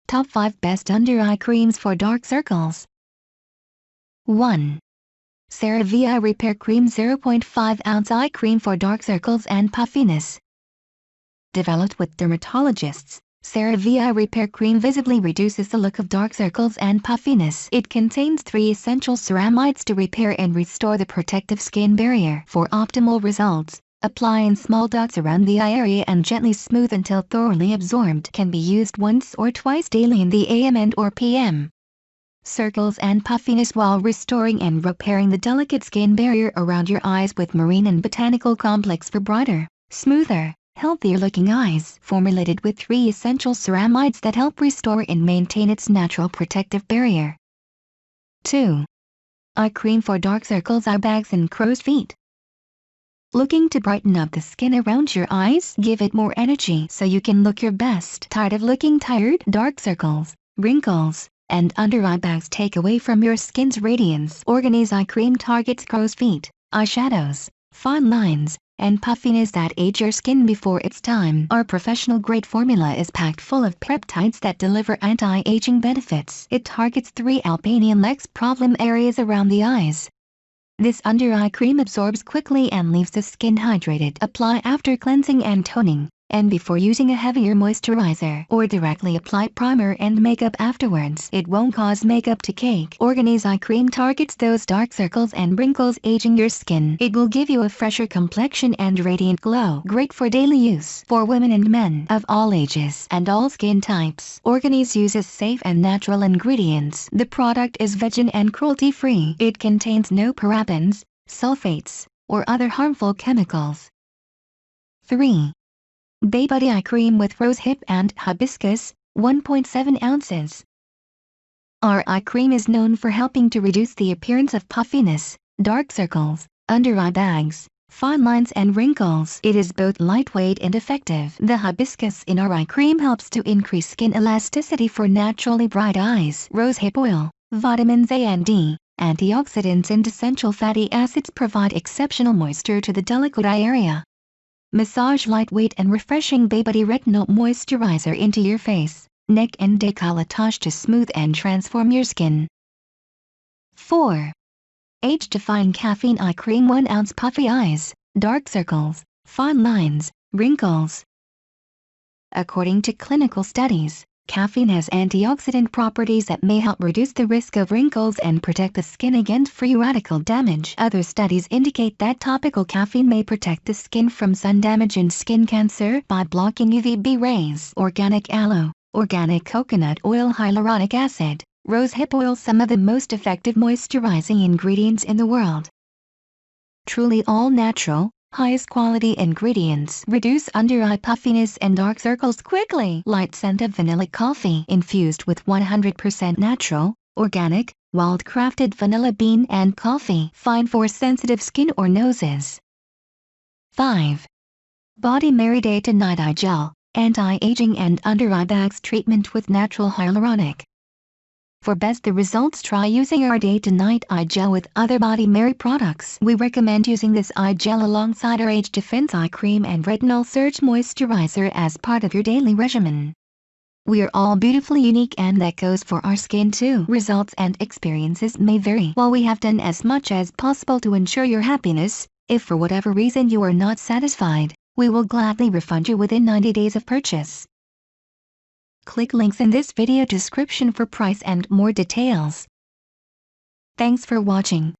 Top 5 Best Under Eye Creams for Dark Circles. 1. CeraVe Eye Repair Cream 0.5 ounce Eye Cream for Dark Circles and Puffiness. Developed with dermatologists, CeraVe Eye Repair Cream visibly reduces the look of dark circles and puffiness. It contains 3 essential ceramides to repair and restore the protective skin barrier. For optimal results, apply in small dots around the eye area and gently smooth until thoroughly absorbed. Can be used once or twice daily in the AM and or PM. Circles and puffiness while restoring and repairing the delicate skin barrier around your eyes with marine and botanical complex for brighter, smoother, healthier-looking eyes. Formulated with 3 essential ceramides that help restore and maintain its natural protective barrier. 2. Eye Cream for Dark Circles, Eye Bags and Crow's Feet. Looking to brighten up the skin around your eyes? Give it more energy so you can look your best. Tired of looking tired? Dark circles, wrinkles, and under eye bags take away from your skin's radiance. Organize Eye Cream targets crow's feet, eyeshadows, fine lines, and puffiness that age your skin before its time. Our professional-grade formula is packed full of peptides that deliver anti-aging benefits. It targets 3 Albanian legs problem areas around the eyes. This under-eye cream absorbs quickly and leaves the skin hydrated. Apply after cleansing and toning, and before using a heavier moisturizer. Or directly apply primer and makeup afterwards. It won't cause makeup to cake. Organize Eye Cream targets those dark circles and wrinkles aging your skin. It will give you a fresher complexion and radiant glow. Great for daily use for women and men of all ages and all skin types. Organize uses safe and natural ingredients. The product is vegan and cruelty-free. It contains no parabens, sulfates, or other harmful chemicals. 3. Baebody Eye Cream with Rosehip and Hibiscus, 1.7 ounces. Our eye cream is known for helping to reduce the appearance of puffiness, dark circles, under eye bags, fine lines and wrinkles. It is both lightweight and effective. The hibiscus in our eye cream helps to increase skin elasticity for naturally bright eyes. Rosehip oil, vitamins A and D, antioxidants and essential fatty acids provide exceptional moisture to the delicate eye area. Massage lightweight and refreshing Baebody Retinol Moisturizer into your face, neck and décolletage to smooth and transform your skin. 4. Defying Caffeine Eye Cream 1 ounce Puffy Eyes, Dark Circles, Fine Lines, Wrinkles. According to clinical studies, caffeine has antioxidant properties that may help reduce the risk of wrinkles and protect the skin against free radical damage. Other studies indicate that topical caffeine may protect the skin from sun damage and skin cancer by blocking UVB rays. Organic aloe, organic coconut oil, hyaluronic acid, rosehip oil, some of the most effective moisturizing ingredients in the world. Truly all natural, highest quality ingredients reduce under-eye puffiness and dark circles quickly. Light scent of vanilla coffee infused with 100% natural, organic, wild-crafted vanilla bean and coffee. Fine for sensitive skin or noses. 5. Body Mary Day to Night Eye Gel, Anti-Aging and Under-Eye Bags Treatment with Natural Hyaluronic. For best the results, try using our Day to Night Eye Gel with other Body Mary products. We recommend using this eye gel alongside our Age Defense Eye Cream and Retinol Surge Moisturizer as part of your daily regimen. We are all beautifully unique, and that goes for our skin too. Results and experiences may vary. While we have done as much as possible to ensure your happiness, if for whatever reason you are not satisfied, we will gladly refund you within 90 days of purchase. Click links in this video description for price and more details. Thanks for watching.